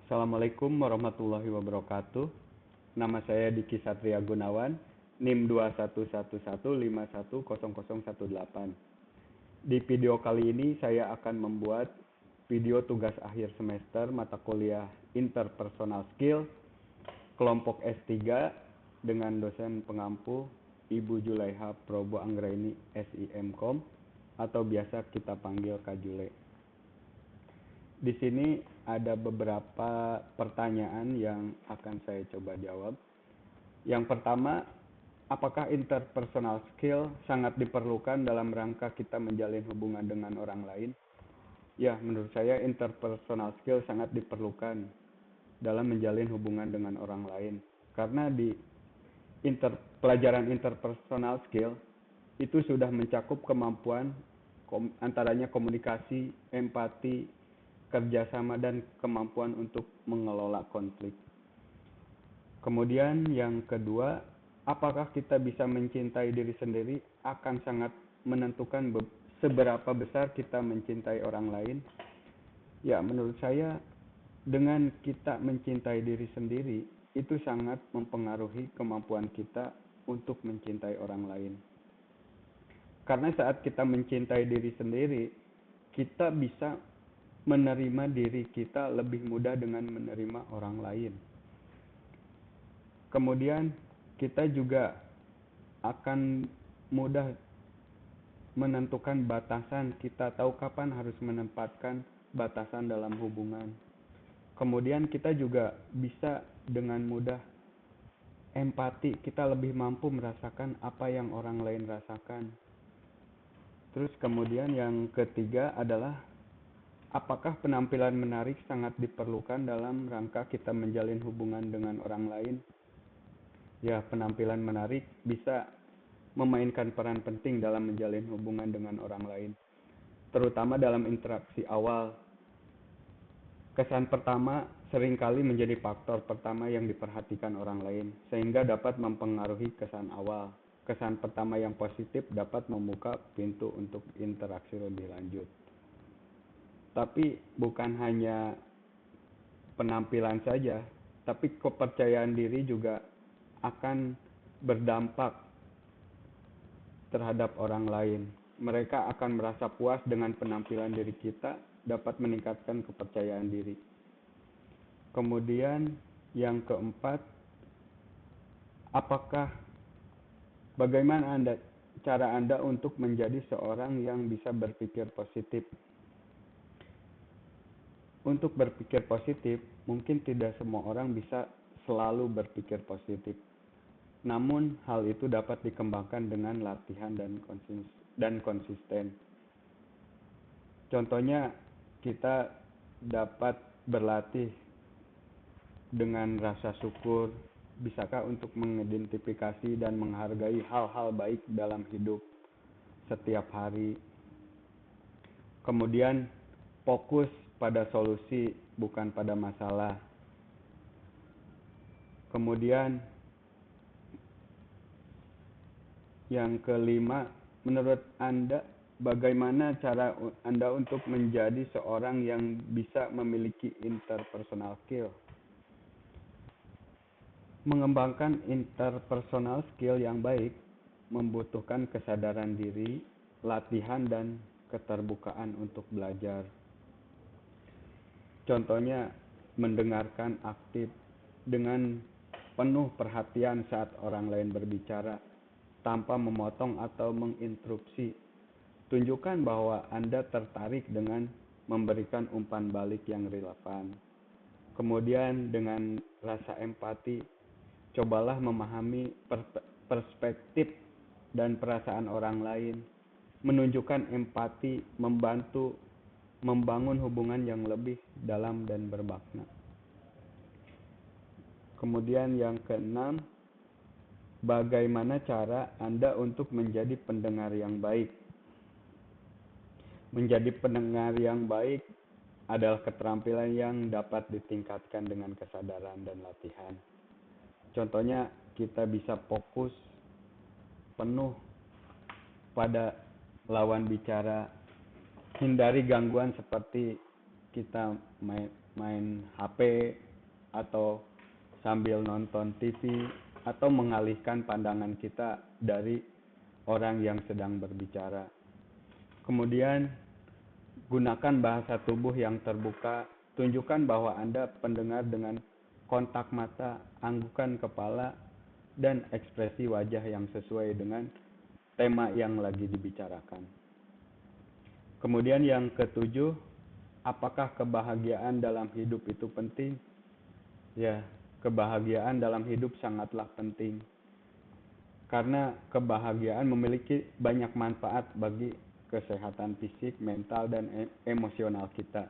Assalamualaikum warahmatullahi wabarakatuh. Nama saya Diki Satria Gunawan, NIM 2111510018. Di video kali ini saya akan membuat video tugas akhir semester mata kuliah Interpersonal Skill kelompok S3 dengan dosen pengampu Ibu Julaiha Probo Anggraini SIMkom atau biasa kita panggil Kak Jule. Di sini ada beberapa pertanyaan yang akan saya coba jawab. Yang pertama, apakah interpersonal skill sangat diperlukan dalam rangka kita menjalin hubungan dengan orang lain? Ya, menurut saya interpersonal skill sangat diperlukan dalam menjalin hubungan dengan orang lain. Karena di pelajaran interpersonal skill itu sudah mencakup kemampuan antaranya komunikasi, empati, kerjasama, dan kemampuan untuk mengelola konflik. Kemudian yang kedua, apakah kita bisa mencintai diri sendiri akan sangat menentukan seberapa besar kita mencintai orang lain. Ya, menurut saya dengan kita mencintai diri sendiri itu sangat mempengaruhi kemampuan kita untuk mencintai orang lain. Karena saat kita mencintai diri sendiri, kita bisa menerima diri kita lebih mudah dengan menerima orang lain. Kemudian kita juga akan mudah menentukan batasan, kita tahu kapan harus menempatkan batasan dalam hubungan. Kemudian kita juga bisa dengan mudah empati, kita lebih mampu merasakan apa yang orang lain rasakan. Terus kemudian yang ketiga adalah apakah penampilan menarik sangat diperlukan dalam rangka kita menjalin hubungan dengan orang lain? Ya, penampilan menarik bisa memainkan peran penting dalam menjalin hubungan dengan orang lain, terutama dalam interaksi awal. Kesan pertama seringkali menjadi faktor pertama yang diperhatikan orang lain, sehingga dapat mempengaruhi kesan awal. Kesan pertama yang positif dapat membuka pintu untuk interaksi lebih lanjut. Tapi bukan hanya penampilan saja, tapi kepercayaan diri juga akan berdampak terhadap orang lain. Mereka akan merasa puas dengan penampilan diri kita, dapat meningkatkan kepercayaan diri. Kemudian yang keempat, bagaimana cara Anda untuk menjadi seorang yang bisa berpikir positif? Untuk berpikir positif, mungkin tidak semua orang bisa selalu berpikir positif. Namun, hal itu dapat dikembangkan dengan latihan dan konsisten. Contohnya, kita dapat berlatih dengan rasa syukur. Bisakah untuk mengidentifikasi dan menghargai hal-hal baik dalam hidup setiap hari? Kemudian, fokus pada solusi, bukan pada masalah. Kemudian yang kelima, menurut Anda, bagaimana cara Anda untuk menjadi seorang yang bisa memiliki interpersonal skill? Mengembangkan interpersonal skill yang baik membutuhkan kesadaran diri, latihan, dan keterbukaan untuk belajar. Contohnya, mendengarkan aktif dengan penuh perhatian saat orang lain berbicara, tanpa memotong atau menginterupsi. Tunjukkan bahwa Anda tertarik dengan memberikan umpan balik yang relevan. Kemudian dengan rasa empati, cobalah memahami perspektif dan perasaan orang lain. Menunjukkan empati membantu membangun hubungan yang lebih dalam dan bermakna. Kemudian yang keenam, bagaimana cara Anda untuk menjadi pendengar yang baik? Menjadi pendengar yang baik adalah keterampilan yang dapat ditingkatkan dengan kesadaran dan latihan. Contohnya, kita bisa fokus penuh pada lawan bicara, hindari gangguan seperti kita main HP atau sambil nonton TV atau mengalihkan pandangan kita dari orang yang sedang berbicara. Kemudian gunakan bahasa tubuh yang terbuka, tunjukkan bahwa Anda pendengar dengan kontak mata, anggukan kepala, dan ekspresi wajah yang sesuai dengan tema yang lagi dibicarakan. Kemudian yang ketujuh, apakah kebahagiaan dalam hidup itu penting? Ya, kebahagiaan dalam hidup sangatlah penting. Karena kebahagiaan memiliki banyak manfaat bagi kesehatan fisik, mental, dan emosional kita.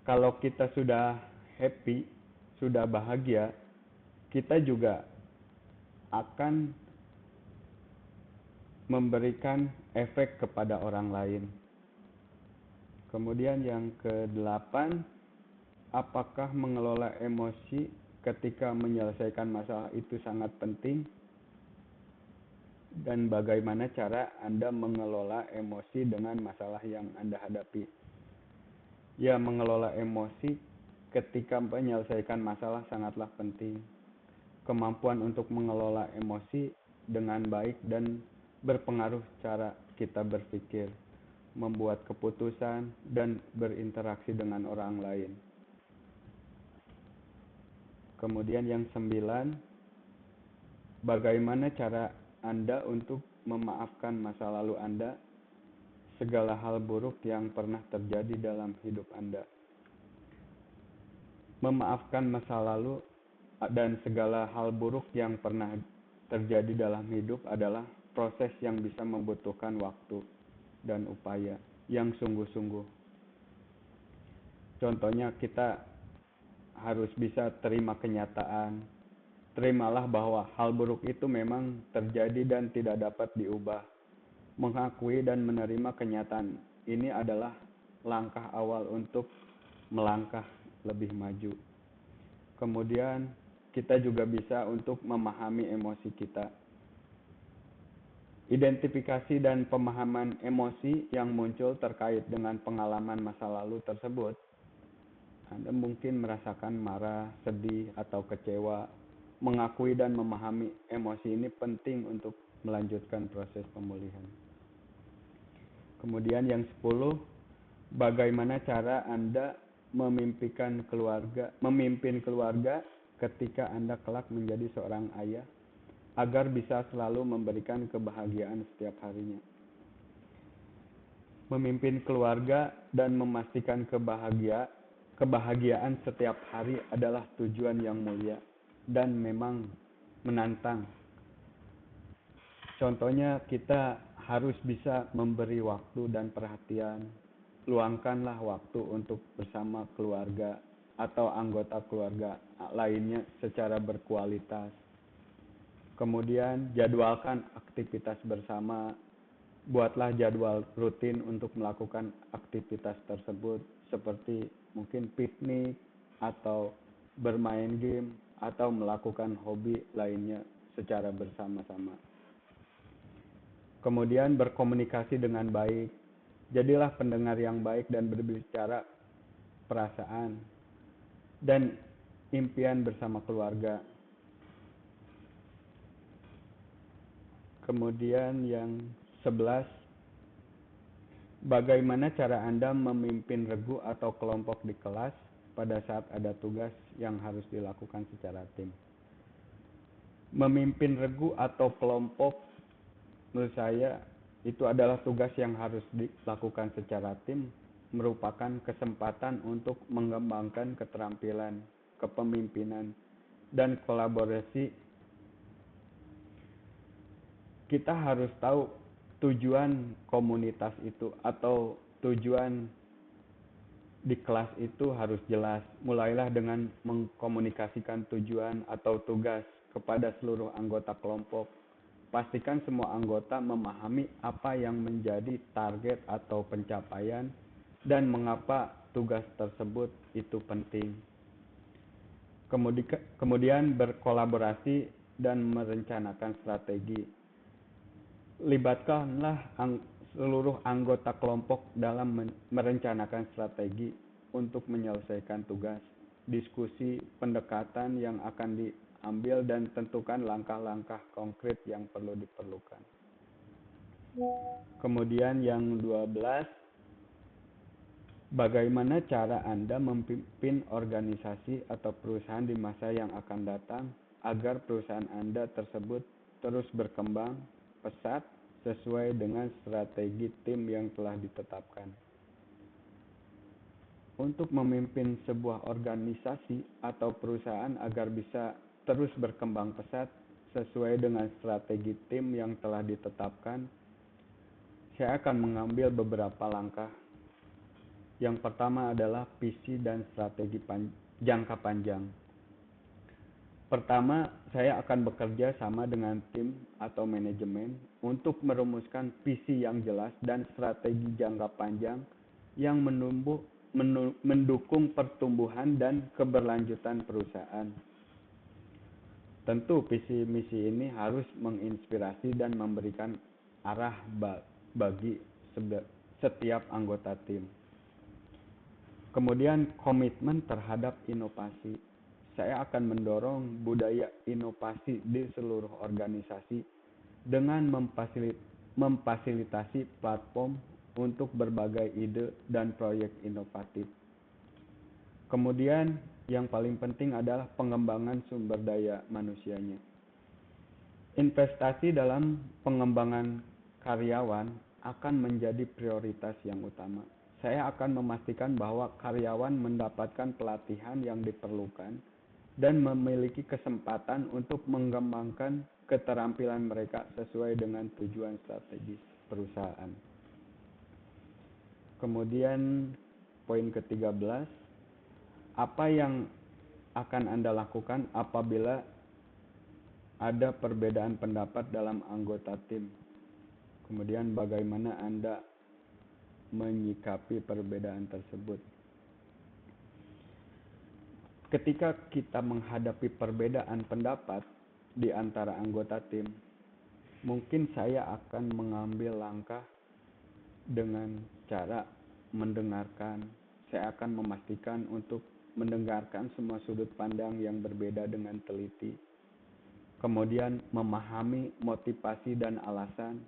Kalau kita sudah happy, sudah bahagia, kita juga akan memberikan efek kepada orang lain. Kemudian yang kedelapan, apakah mengelola emosi ketika menyelesaikan masalah itu sangat penting? Dan bagaimana cara Anda mengelola emosi dengan masalah yang Anda hadapi? Ya, mengelola emosi ketika menyelesaikan masalah sangatlah penting. Kemampuan untuk mengelola emosi dengan baik dan berpengaruh cara kita berpikir, membuat keputusan, dan berinteraksi dengan orang lain. Kemudian yang 9, bagaimana cara Anda untuk memaafkan masa lalu Anda, segala hal buruk yang pernah terjadi dalam hidup Anda. Memaafkan masa lalu dan segala hal buruk yang pernah terjadi dalam hidup adalah proses yang bisa membutuhkan waktu dan upaya yang sungguh-sungguh. Contohnya kita harus bisa terima kenyataan. Terimalah bahwa hal buruk itu memang terjadi dan tidak dapat diubah. Mengakui dan menerima kenyataan ini adalah langkah awal untuk melangkah lebih maju. Kemudian kita juga bisa untuk memahami emosi kita. Identifikasi dan pemahaman emosi yang muncul terkait dengan pengalaman masa lalu tersebut. Anda mungkin merasakan marah, sedih, atau kecewa. Mengakui dan memahami emosi ini penting untuk melanjutkan proses pemulihan. Kemudian yang 10, bagaimana cara Anda memimpin keluarga ketika Anda kelak menjadi seorang ayah agar bisa selalu memberikan kebahagiaan setiap harinya. Memimpin keluarga dan memastikan kebahagiaan setiap hari adalah tujuan yang mulia dan memang menantang. Contohnya kita harus bisa memberi waktu dan perhatian. Luangkanlah waktu untuk bersama keluarga atau anggota keluarga lainnya secara berkualitas. Kemudian jadwalkan aktivitas bersama. Buatlah jadwal rutin untuk melakukan aktivitas tersebut seperti mungkin piknik atau bermain game atau melakukan hobi lainnya secara bersama-sama. Kemudian berkomunikasi dengan baik. Jadilah pendengar yang baik dan berbicara perasaan dan impian bersama keluarga. Kemudian yang 11, bagaimana cara Anda memimpin regu atau kelompok di kelas pada saat ada tugas yang harus dilakukan secara tim? Memimpin regu atau kelompok menurut saya itu adalah tugas yang harus dilakukan secara tim, merupakan kesempatan untuk mengembangkan keterampilan, kepemimpinan, dan kolaborasi. Kita harus tahu tujuan komunitas itu atau tujuan di kelas itu harus jelas. Mulailah dengan mengkomunikasikan tujuan atau tugas kepada seluruh anggota kelompok. Pastikan semua anggota memahami apa yang menjadi target atau pencapaian dan mengapa tugas tersebut itu penting. Kemudian berkolaborasi dan merencanakan strategi. Libatkanlah seluruh anggota kelompok dalam merencanakan strategi untuk menyelesaikan tugas, diskusi pendekatan yang akan diambil, dan tentukan langkah-langkah konkret yang diperlukan. Kemudian yang 12, bagaimana cara Anda memimpin organisasi atau perusahaan di masa yang akan datang agar perusahaan Anda tersebut terus berkembang pesat sesuai dengan strategi tim yang telah ditetapkan. Untuk memimpin sebuah organisasi atau perusahaan agar bisa terus berkembang pesat sesuai dengan strategi tim yang telah ditetapkan, saya akan mengambil beberapa langkah. Yang pertama adalah visi dan strategi jangka panjang. Pertama, saya akan bekerja sama dengan tim atau manajemen untuk merumuskan visi yang jelas dan strategi jangka panjang yang mendukung pertumbuhan dan keberlanjutan perusahaan. Tentu visi misi ini harus menginspirasi dan memberikan arah bagi setiap anggota tim. Kemudian komitmen terhadap inovasi. Saya akan mendorong budaya inovasi di seluruh organisasi dengan memfasilitasi platform untuk berbagai ide dan proyek inovatif. Kemudian yang paling penting adalah pengembangan sumber daya manusianya. Investasi dalam pengembangan karyawan akan menjadi prioritas yang utama. Saya akan memastikan bahwa karyawan mendapatkan pelatihan yang diperlukan dan memiliki kesempatan untuk mengembangkan keterampilan mereka sesuai dengan tujuan strategis perusahaan. Kemudian poin ke-13, apa yang akan Anda lakukan apabila ada perbedaan pendapat dalam anggota tim? Kemudian bagaimana Anda menyikapi perbedaan tersebut? Ketika kita menghadapi perbedaan pendapat di antara anggota tim, mungkin saya akan mengambil langkah dengan cara mendengarkan. Saya akan memastikan untuk mendengarkan semua sudut pandang yang berbeda dengan teliti. Kemudian memahami motivasi dan alasan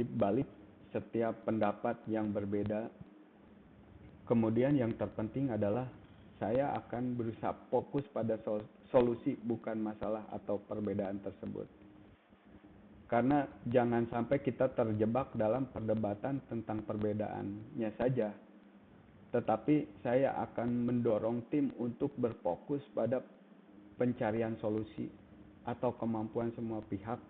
di balik setiap pendapat yang berbeda. Kemudian yang terpenting adalah saya akan berusaha fokus pada solusi, bukan masalah atau perbedaan tersebut. Karena jangan sampai kita terjebak dalam perdebatan tentang perbedaannya saja. Tetapi saya akan mendorong tim untuk berfokus pada pencarian solusi atau kemampuan semua pihak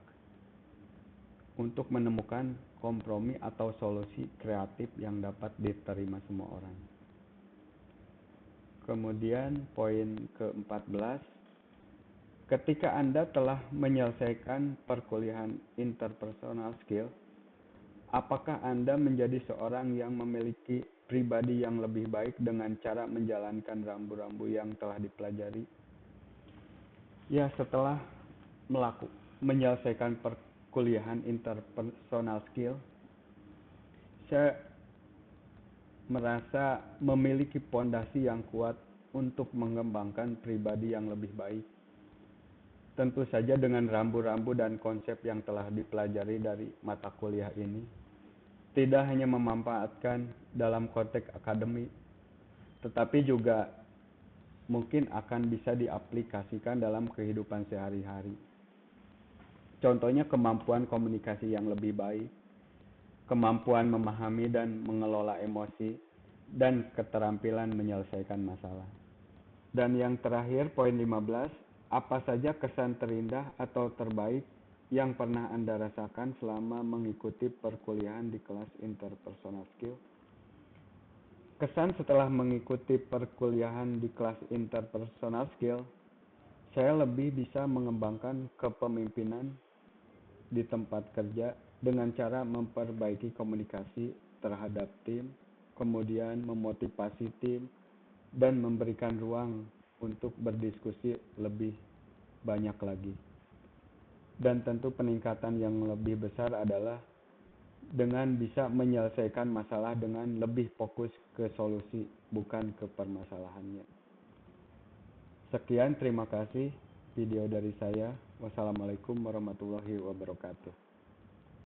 untuk menemukan kompromi atau solusi kreatif yang dapat diterima semua orang. Kemudian poin ke-14, ketika Anda telah menyelesaikan perkuliahan interpersonal skill, apakah Anda menjadi seorang yang memiliki pribadi yang lebih baik dengan cara menjalankan rambu-rambu yang telah dipelajari? Ya, setelah menyelesaikan perkuliahan interpersonal skill, saya merasa memiliki pondasi yang kuat untuk mengembangkan pribadi yang lebih baik. Tentu saja dengan rambu-rambu dan konsep yang telah dipelajari dari mata kuliah ini, tidak hanya memanfaatkan dalam konteks akademik, tetapi juga mungkin akan bisa diaplikasikan dalam kehidupan sehari-hari. Contohnya kemampuan komunikasi yang lebih baik, kemampuan memahami dan mengelola emosi, dan keterampilan menyelesaikan masalah. Dan yang terakhir, poin 15, apa saja kesan terindah atau terbaik yang pernah Anda rasakan selama mengikuti perkuliahan di kelas interpersonal skill? Kesan setelah mengikuti perkuliahan di kelas interpersonal skill, saya lebih bisa mengembangkan kepemimpinan di tempat kerja dengan cara memperbaiki komunikasi terhadap tim, kemudian memotivasi tim, dan memberikan ruang untuk berdiskusi lebih banyak lagi. Dan tentu peningkatan yang lebih besar adalah dengan bisa menyelesaikan masalah dengan lebih fokus ke solusi, bukan ke permasalahannya. Sekian, terima kasih video dari saya. Wassalamualaikum warahmatullahi wabarakatuh.